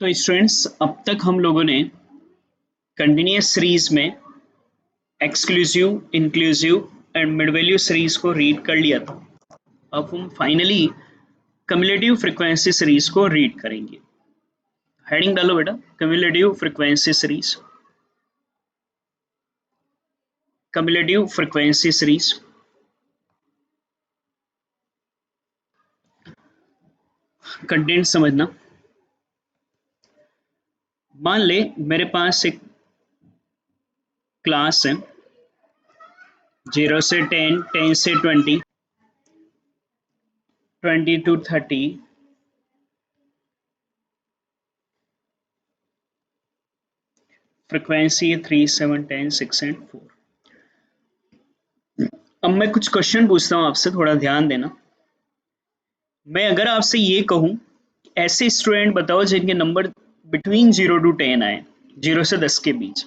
तो स्टूडेंट्स, अब तक हम लोगों ने कंटिन्यूअस सीरीज में exclusive, inclusive and mid value series को रीड कर लिया था। अब हम फाइनली कम्युलेटिव फ्रीक्वेंसी सीरीज को रीड करेंगे। हेडिंग डालो बेटा, cumulative frequency series. Cumulative frequency series content समझना। मान ले मेरे पास एक क्लास है 0 से 10, 10 से 20, 20 to 30, फ्रीक्वेंसी 3, 7, 10, 6 एंड 4। अब मैं कुछ क्वेश्चन पूछता हूँ आपसे, थोड़ा ध्यान देना। मैं अगर आपसे ये कहूँ ऐसे स्टूडेंट बताओ जिनके नंबर बिटवीन 0 to 10 आए, 0 से 10 के बीच,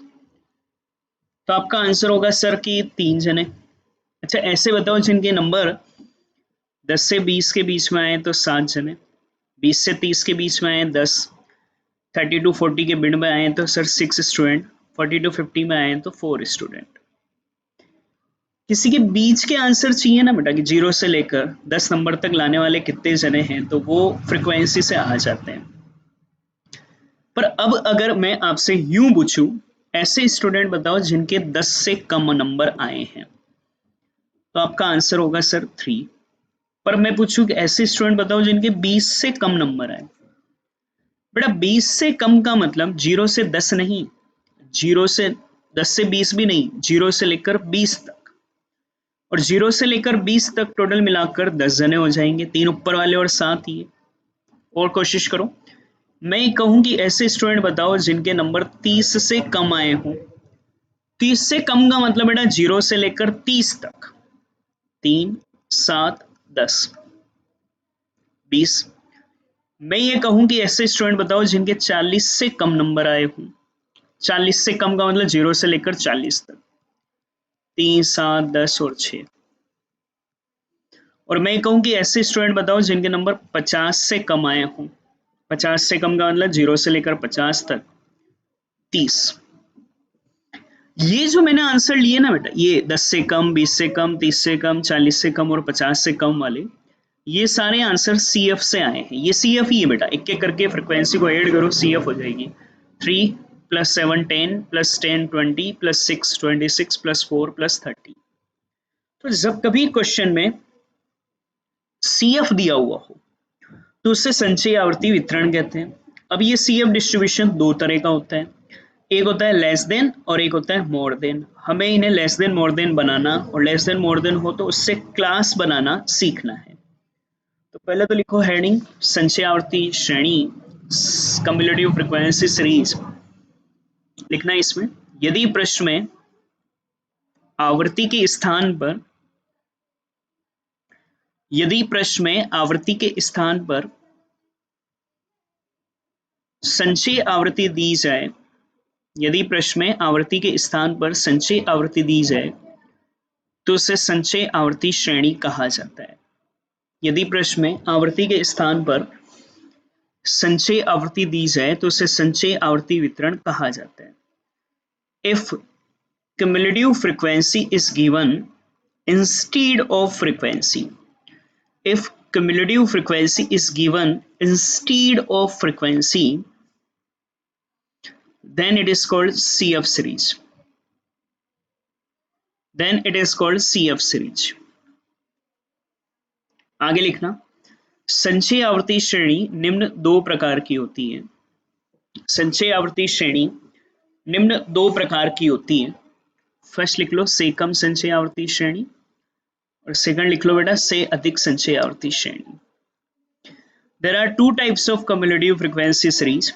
तो आपका आंसर होगा सर कि 3 जने। अच्छा, ऐसे बताओ जिनके नंबर 10 से 20 के बीच में आए तो 7 जने, 20 से 30 के बीच में आए 10, 30 to 40 के मिड में आए तो सर 6 स्टूडेंट, 40 to 50 में आए तो 4 स्टूडेंट। किसी के बीच के आंसर चाहिए ना बेटा कि 0 से लेकर 10 नंबर तक लाने वाले कितने जने हैं, तो वो फ्रीक्वेंसी से आ जाते हैं। पर अब अगर मैं आपसे यूं पूछूं, ऐसे स्टूडेंट बताओ जिनके 10 से कम नंबर आए हैं, तो आपका आंसर होगा सर 3। पर मैं पूछूं कि ऐसे स्टूडेंट बताओ जिनके 20 से कम नंबर आए, बेटा 20 से कम का मतलब 0 से 10 नहीं, 0 से 10 से 20 भी नहीं, 0 से लेकर 20 तक। और 0 से लेकर 20 तक टोटल मिलाकर 10 जने हो जाएंगे, 3 ऊपर वाले और 7 ये। और कोशिश करो, मैं कहूं कि ऐसे स्टूडेंट बताओ जिनके नंबर 30 से कम आए हों। 30 से कम का मतलब बेटा 0 से लेकर 30 तक, 3, 7, 10, 20। मैं ये कहूं कि ऐसे स्टूडेंट बताओ जिनके 40 से कम नंबर आए हों। 40 से कम का मतलब 0 से लेकर 40 तक, 3, 7, 10 और 6। और मैं कहूं कि ऐसे स्टूडेंट बताओ जिनके नंबर 50 से कम आए हों। 50 से कम का मतलब 0 से लेकर 50 तक, 30। ये जो मैंने आंसर लिए ना बेटा, ये 10 से कम, 20 से कम, 30 से कम, 40 से कम और 50 से कम वाले, ये सारे आंसर CF से आए हैं। ये CF ही है बेटा, एक एक करके फ्रीक्वेंसी को ऐड करो, CF हो जाएगी। 3 + 7 10 + 10 20 + 6 26 + 4 + 30। तो जब कभी क्वेश्चन में CF दिया हुआ हो तो उससे संचयी आवर्ती वितरण कहते हैं। अब ये CF डिस्ट्रीब्यूशन दो तरह का होता है, एक होता है लेस देन और एक होता है मोर देन। हमें इन्हें लेस देन मोर देन बनाना और लेस देन मोर देन हो तो उससे क्लास बनाना सीखना है। तो पहले तो लिखो हेडिंग, संचयी आवर्ती श्रेणी, कम्युलेटिव फ्रीक्वेंसी सीरीज लिखना है इसमें। यदि प्रश्न में आवृत्ति के स्थान पर, यदि प्रश्न में आवृत्ति के स्थान पर संचयी आवृत्ति दी जाए, यदि प्रश्न में आवृत्ति के स्थान पर संचयी आवृत्ति दी जाए तो उसे संचयी आवर्ती श्रेणी कहा जाता है। यदि प्रश्न में आवृत्ति के स्थान पर संचयी आवृत्ति दी जाए तो उसे संचयी आवर्ती वितरण कहा जाता है। If cumulative frequency is given instead of frequency, if cumulative frequency is given instead of frequency, then it is called CF series, then it is called CF series। आगे लिखना, संचयी आवर्ती श्रेणी निम्न दो प्रकार की होती है। संचयी आवर्ती श्रेणी निम्न दो प्रकार की होती है। फर्स्ट लिख लो सेकम संचयी आवर्ती श्रेणी और सेकंड लिख लो बेटा से अधिक संचयी आवर्ती श्रेणी। There are two types of cumulative frequency series.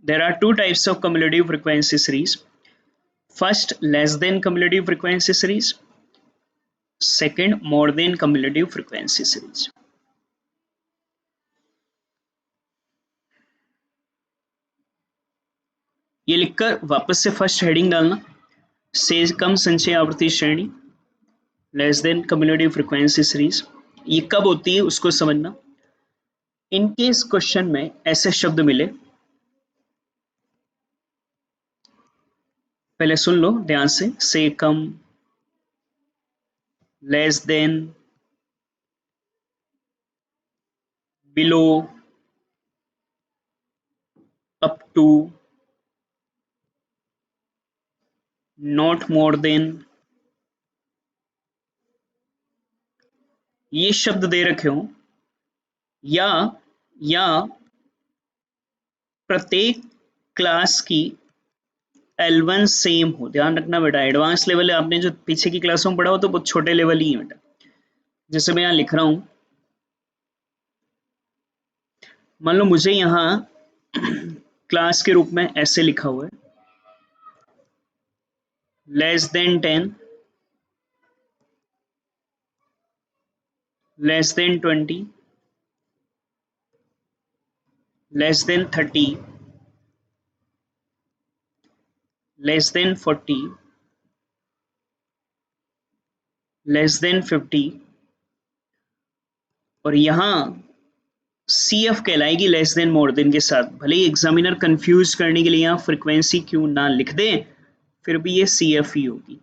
There are two types of cumulative frequency series. First, less than cumulative frequency series. Second, more than cumulative frequency series. ये लिखकर वापस से फर्स्ट हेडिंग डालना, से कम संचयी आवर्ती श्रेणी, less than cumulative frequency series. ये कब होती है उसको समझना। इन केस क्वेश्चन में ऐसे शब्द मिले पहले सुन लो ध्यान से कम, less than, below, up to, not more than, ये शब्द दे रखे हो, या या प्रत्येक क्लास की L1 सेम हो। ध्यान रखना बेटा, एडवांस लेवल है, आपने जो पीछे की क्लासों में पढ़ा हो तो बहुत छोटे लेवल ही है बेटा। जैसे मैं यहाँ लिख रहा हूं, मान लो मुझे यहाँ क्लास के रूप में ऐसे लिखा हुआ है, less than 10, less than 20, less than 30, less than 40, less than 50, और यहाँ सी एफ कहलाएगी लेस देन मोर देन के साथ। भले ही एग्जामिनर कंफ्यूज करने के लिए यहाँ फ्रीक्वेंसी क्यों ना लिख दे, फिर भी ये सी एफ ही होगी।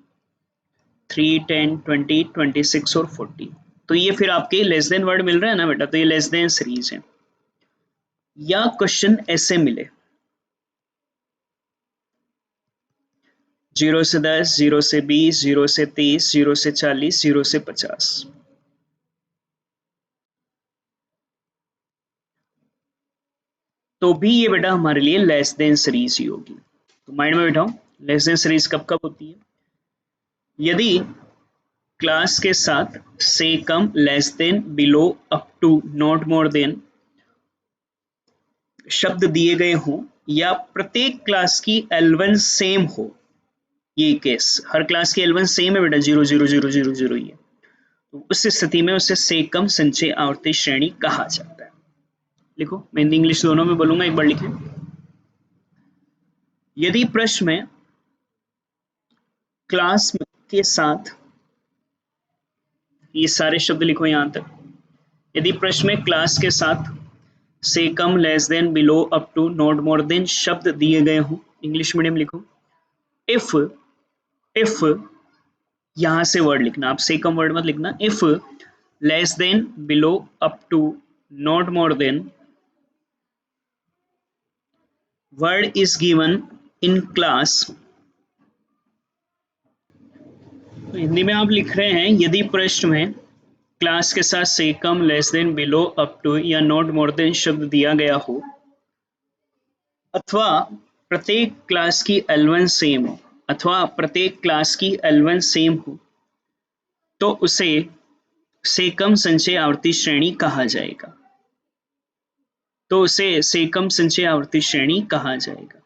3, 10, 20, 26 और 40, तो ये फिर आपके लेस देन वर्ड मिल रहा है ना बेटा, तो ये लेस देन सीरीज है। या क्वेश्चन ऐसे मिले, 0 से 10, 0 से 20, 0 से 30, 0 से 40, 0 से 50, तो भी ये बेटा हमारे लिए लेस देन सीरीज ही होगी। तो माइंड में बैठाओ, लेस देन सीरीज कब कब होती है? यदि क्लास के साथ से कम, less than, below, up to, not more than शब्द दिए गए हों, या प्रत्येक क्लास की L1 सेम हो। ये केस, हर क्लास की L1 सेम है बेटा, 0 0 0 0 0 ही है, तो उस स्थिति में उसे से कम संचय आवर्ती श्रेणी कहा जाता है। लिखो, मैं हिंदी इंग्लिश दोनों में बोलूंगा, एक बार लिखें। यदि प्रश्न में क्लास के साथ, ये सारे शब्द लिखो यहां तक, यदि प्रश्न में क्लास के साथ से कम, less than, below, up to, not more than शब्द दिए गए हों, इंग्लिश मीडियम लिखो। इफ यहां से वर्ड लिखना, आप से कम वर्ड मत लिखना। If less than, below, up to, not more than word is given in class, तो हिंदी में आप लिख रहे हैं, यदि प्रश्न में क्लास के साथ से कम, less than, below, up to या नॉट मोर देन शब्द दिया गया हो, अथवा प्रत्येक क्लास की L1 सेम हो, अथवा प्रत्येक क्लास की L1 सेम हो, तो उसे से कम संचय आवर्ती श्रेणी कहा जाएगा। तो उसे से कम संचय आवर्ती श्रेणी कहा जाएगा।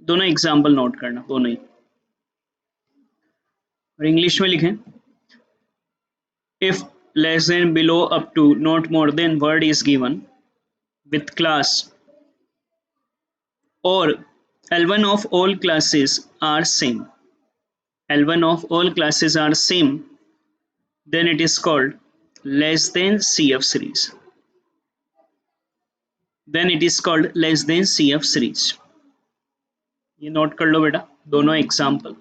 दोनों एग्जाम्पल नोट करना, दोनों ही, और इंग्लिश में लिखें। If less than, below, up to, not more than word is given with class or L1 of all classes are same, L1 of all classes are same, then it is called less than CF series, then it is called less than CF series। ये note कर लो बेटा, दोनों example,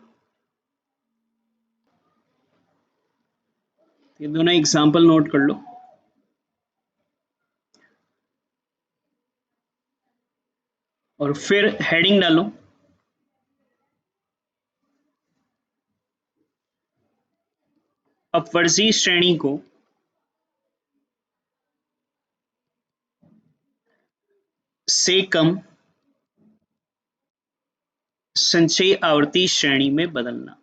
ये दोनों example note कर लो। और फिर heading डालो, अपवर्जी श्रेणी को से कम संचयी आवर्ती श्रेणी में बदलना।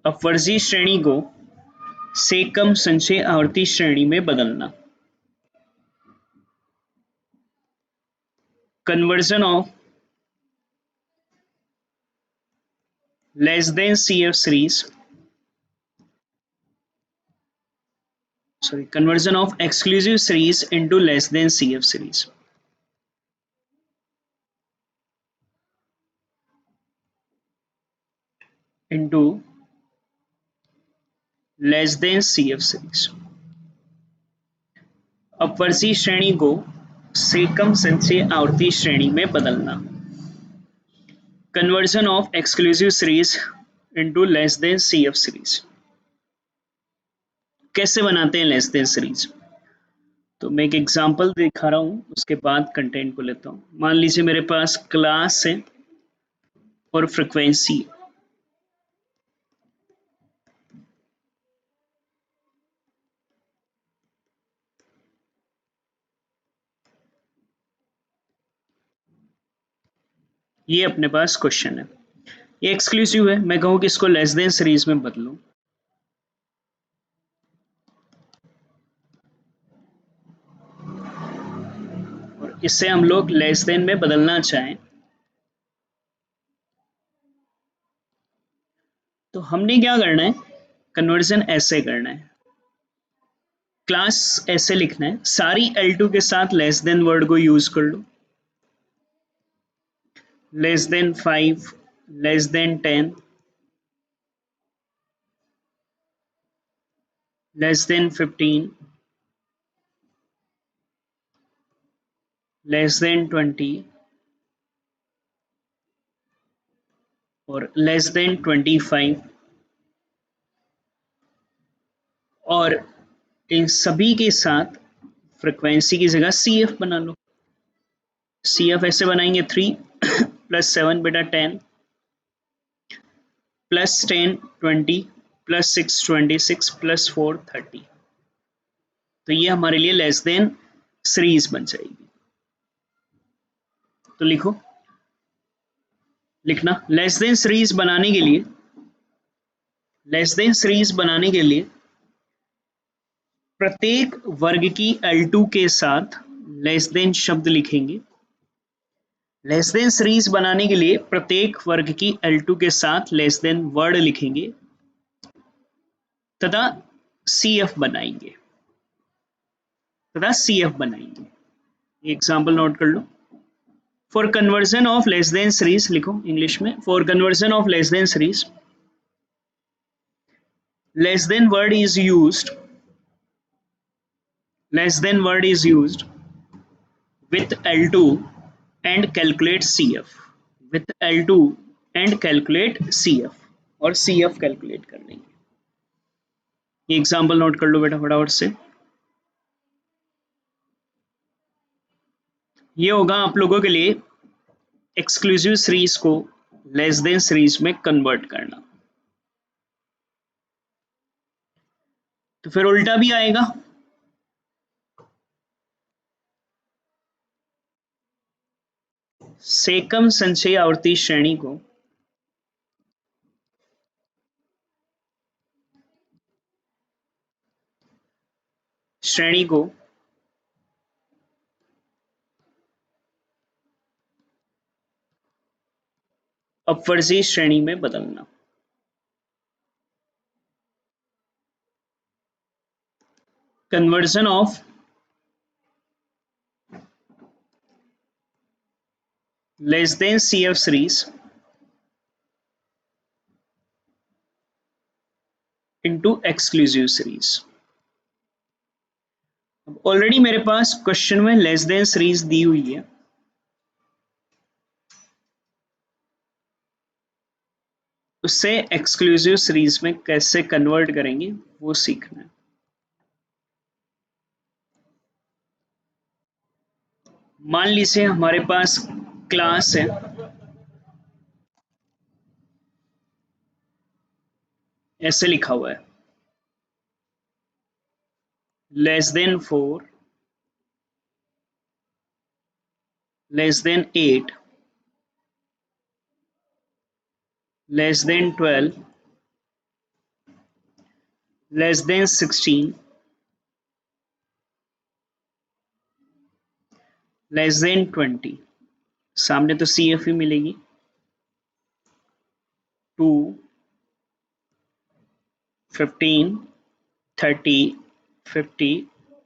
अपवर्जी श्रेणी को से कम संचयी आवर्ती श्रेणी में बदलना। Conversion of less than CF series, sorry, conversion of exclusive series into less than CF series, into less than CF series। अपवर्ती श्रेणी को से कम संचय आवर्ती श्रेणी में बदलना। Conversion of exclusive series into less than CF series. कैसे बनाते हैं लेस देन सीरीज? तो मैं एक एग्जांपल दिखा रहा हूँ, उसके बाद कंटेंट को लेता हूँ। मान लीजिए मेरे पास क्लास है और फ्रीक्वेंसी। ये अपने पास क्वेश्चन है, ये एक्सक्लूसिव है। मैं कहूँ कि इसको लेस देन सीरीज में बदलूं, और इससे हम लोग लेस देन में बदलना चाहें तो हमने क्या करना है, कन्वर्जन ऐसे करना है। क्लास ऐसे लिखना है, सारी L2 के साथ लेस देन वर्ड को यूज कर लो। Less than 5, less than 10, less than 15, less than 20 और लेस देन 25। और इन सभी के साथ फ्रीक्वेंसी की जगह CF बना लो। CF ऐसे बनाएंगे 3 प्लस 7 बेटा 10 प्लस 10 20 प्लस 6 26 प्लस 4 30। तो ये हमारे लिए लेस देन सीरीज बन जाएगी। तो लिखना लेस देन सीरीज बनाने के लिए, लेस देन सीरीज बनाने के लिए प्रत्येक वर्ग की L2 के साथ लेस देन शब्द लिखेंगे। लेस देन सीरीज बनाने के लिए प्रत्येक वर्ग की L2 के साथ लेस देन वर्ड लिखेंगे तथा CF बनाएंगे एग्जाम्पल नोट कर लो। For conversion of less than series लिखो इंग्लिश में, for conversion of less than series less than word is used, less than word is used with L2 and calculate CF, with L2 and calculate CF, और CF calculate कर लेंगे। ये example note कर लो बेटा फटाफट से। ये होगा आप लोगों के लिए एक्सक्लूसिव सीरीज को लेस देन सीरीज में कन्वर्ट करना। तो फिर उल्टा भी आएगा, से कम संचयी आवर्ती श्रेणी को अपवर्जी श्रेणी में बदलना। Conversion of less then CF series into exclusive series. Already मेरे पास क्वेश्चन में लेस देन सीरीज दी हुई है, उससे एक्सक्लूसिव सीरीज में कैसे कन्वर्ट करेंगे वो सीखना है। मान लीजिए हमारे पास क्लास है, ऐसे लिखा हुआ है less then 4, less than 8, less than 12, less than 16, less than 20। सामने तो CF ही मिलेगी, 2, 15, 30, 50,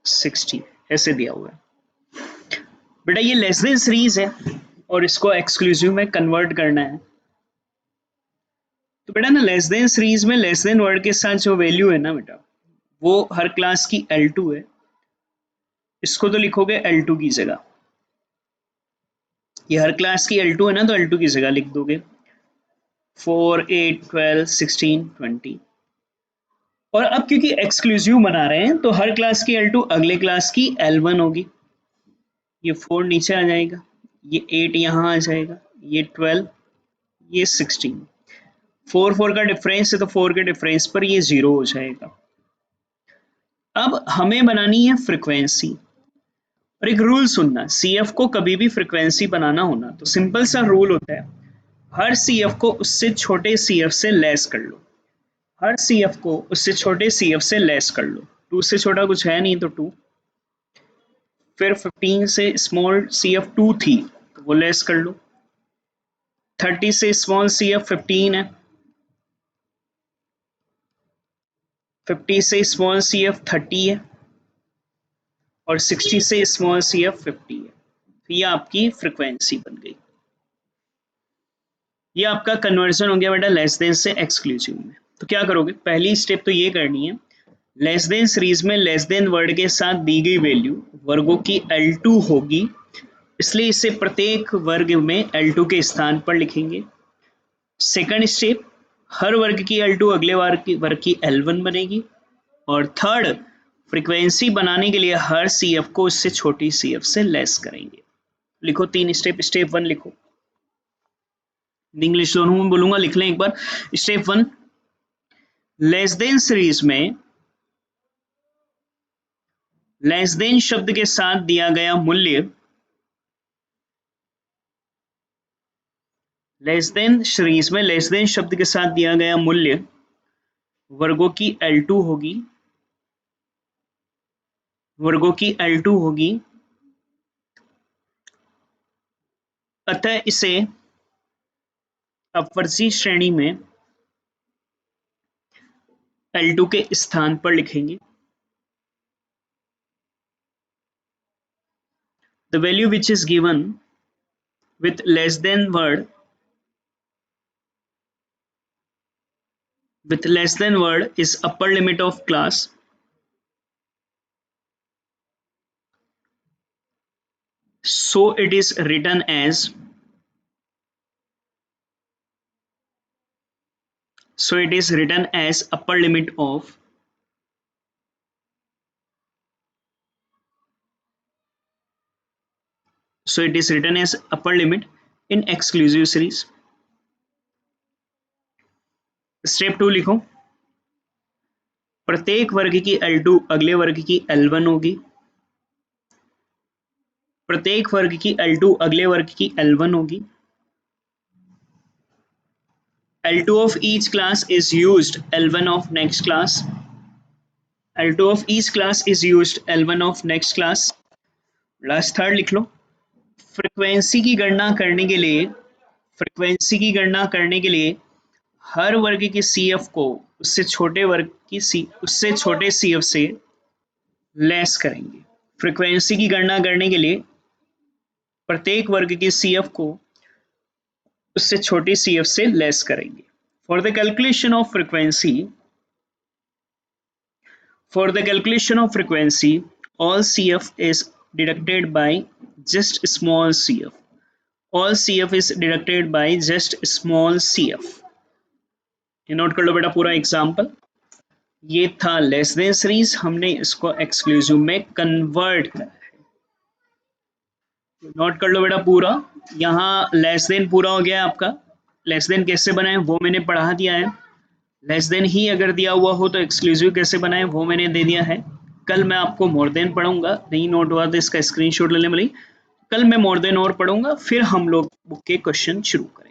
60 ऐसे दिया हुआ है। बेटा ये लेस देन सीरीज है और इसको एक्सक्लूसिव में कन्वर्ट करना है। तो बेटा ना लेस देन सीरीज में लेस देन वर्ड के साथ जो वैल्यू है ना बेटा, वो हर क्लास की L2 है, इसको तो लिखोगे L2 की जगह। ये हर क्लास की L2 है ना, तो L2 की जगह लिख दोगे 4, 8, 12, 16, 20। और अब क्योंकि एक्सक्लूसिव बना रहे हैं तो हर क्लास की L2 अगले क्लास की L1 होगी। ये 4 नीचे आ जाएगा, ये 8 यहाँ आ जाएगा, ये 12, ये 16। 4 4 का डिफरेंस है तो 4 के डिफरेंस पर ये 0 हो जाएगा। अब हमें बनानी है फ्रीक्वेंसी, और एक रूल सुनना, CF को कभी भी फ्रीक्वेंसी बनाना होना तो सिंपल सा रूल होता है, हर CF को उससे छोटे CF से लेस कर लो। हर CF को उससे छोटे CF से लेस कर लो। 2 से छोटा कुछ है नहीं तो 2। फिर 15 से स्मॉल CF 2 थी तो वो लेस कर लो। 30 से स्मॉल CF 15 है। 50 से स्मॉल CF 30 है। और 60 से स्मॉल CF 50 है। तो ये आपकी फ्रीक्वेंसी बन गई। ये आपका कन्वर्जन हो गया बेटा लेस देन से एक्सक्लूसिव में। तो क्या करोगे, पहली स्टेप तो ये करनी है, लेस देन सीरीज में लेस देन वर्ड के साथ दी गई वैल्यू वर्गों की L2 होगी, इसलिए इसे प्रत्येक वर्ग में L2 के स्थान पर लिखेंगे। सेकंड स्टेप, हर वर्ग की L2 अगले वर्ग की L1 बनेगी। और थर्ड, फ्रीक्वेंसी बनाने के लिए हर CF को उससे छोटी CF से लेस करेंगे। लिखो 3 स्टेप। स्टेप 1 लिखो, इंग्लिश दोनों में बोलूंगा, लिख लें एक बार। स्टेप 1, लेस देन सीरीज में लेस देन शब्द के साथ दिया गया मूल्य, लेस देन सीरीज में लेस देन शब्द के साथ दिया गया मूल्य वर्गों की L2 होगी, वर्गों की L2 होगी। अतः इसे अपवर्ती श्रेणी में L2 के स्थान पर लिखेंगे। The value which is given with less than word is upper limit of class, so it is written as upper limit of upper limit in exclusive series। Step 2 लिखो, प्रत्येक वर्ग की L2 अगले वर्ग की L1 होगी। प्रत्येक वर्ग की L2 अगले वर्ग की L1 होगी। L2 of each class is used L1 of next class। L2 of each class is used L1 of next class। Last third लिख लो, फ्रीक्वेंसी की गणना करने के लिए हर वर्ग की CF को उससे छोटे CF से लेस करेंगे। फ्रीक्वेंसी की गणना करने के लिए प्रत्येक वर्ग की CF को उससे छोटी CF से लेस करेंगे। For the calculation of frequency all CF is deducted by just small CF। all CF is deducted by just small CF। ये नोट कर लो बेटा पूरा एग्जाम्पल। ये था लेस देन सीरीज, हमने इसको एक्सक्लूसिव में कन्वर्ट करा है। नोट कर लो बेटा पूरा, यहाँ लेस देन पूरा हो गया है आपका। लेस देन कैसे बनाए वो मैंने पढ़ा दिया है। लेस देन ही अगर दिया हुआ हो तो एक्सक्लूसिव कैसे बनाए वो मैंने दे दिया है। कल मैं आपको मोर देन पढ़ूंगा, नहीं नोट हुआ तो इसका स्क्रीनशॉट ले लें। कल मैं मोर देन और पढ़ूंगा, फिर हम लोग बुक के क्वेश्चन शुरू करें।